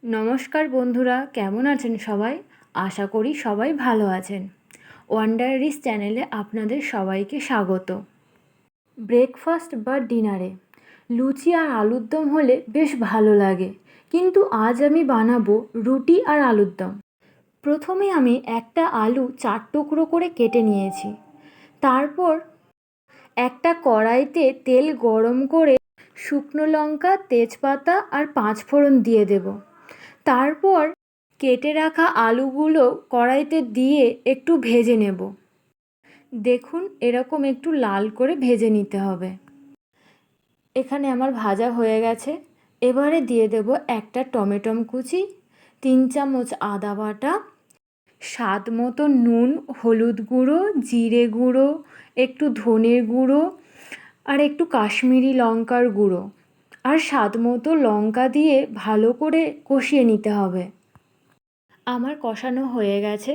নমস্কার বন্ধুরা, কেমন আছেন সবাই? আশা করি সবাই ভালো আছেন। ওয়ান্ডারিস চ্যানেলে আপনাদের সবাইকে স্বাগত। ব্রেকফাস্ট বা ডিনারে লুচি আর আলুর দম হলে বেশ ভালো লাগে, কিন্তু আজ আমি বানাবো রুটি আর আলুর দম। প্রথমে আমি একটা আলু 4 টুকরো করে কেটে নিয়েছি। তারপর একটা কড়াইতে তেল গরম করে শুকনো লঙ্কা, তেজপাতা আর 5 ফোড়ন দিয়ে দেব। তারপর কেটে রাখা আলুগুলো কড়াইতে দিয়ে একটু ভেজে নেব। দেখুন, এরকম একটু লাল করে ভেজে নিতে হবে। এখানে আমার ভাজা হয়ে গেছে। এবারে দিয়ে দেব একটা টমেটো কুচি, 3 চামচ আদা বাটা, স্বাদ মতো নুন, হলুদ গুঁড়ো, জিরে গুঁড়ো, একটু ধনের গুঁড়ো আর একটু কাশ্মীরি লঙ্কার গুঁড়ো আর স্বাদ মতো লঙ্কা দিয়ে ভালো করে কষিয়ে নিতে হবে। আমার কষানো হয়ে গেছে।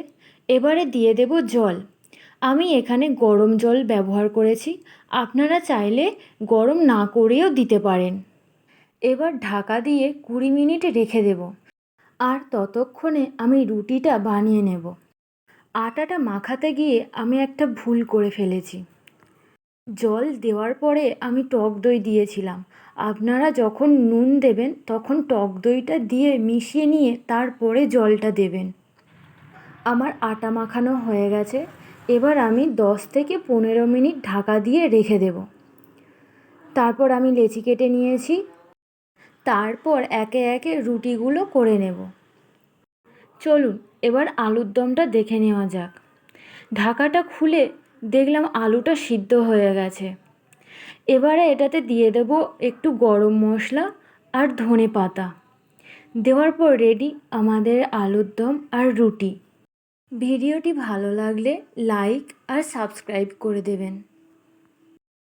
এবারে দিয়ে দেব জল। আমি এখানে গরম জল ব্যবহার করেছি, আপনারা চাইলে গরম না করেও দিতে পারেন। এবার ঢাকা দিয়ে 20 মিনিট রেখে দেব। আর ততক্ষণে আমি রুটিটা বানিয়ে নেব। আটাটা মাখাতে গিয়ে আমি একটা ভুল করে ফেলেছি। জল দেওয়ার পরে আমি টক দই দিয়েছিলাম। আপনারা যখন নুন দেবেন তখন টক দইটা দিয়ে মিশিয়ে নিয়ে তারপরে জলটা দেবেন। আমার আটা মাখানো হয়ে গেছে। এবার আমি 10 থেকে 15 মিনিট ঢাকা দিয়ে রেখে দেব। তারপর আমি লেচি কেটে নিয়েছি। তারপর একে একে রুটিগুলো করে নেব। চলুন এবার আলুর দমটা দেখে নেওয়া যাক। ঢাকাটা খুলে দেখলাম আলুটা সিদ্ধ হয়ে গেছে। এবারে এটাতে দিয়ে দেব একটু গরম মশলা আর ধনে পাতা। দেওয়ার পর রেডি আমাদের আলুর দম আর রুটি। ভিডিওটি ভালো লাগলে লাইক আর সাবস্ক্রাইব করে দেবেন।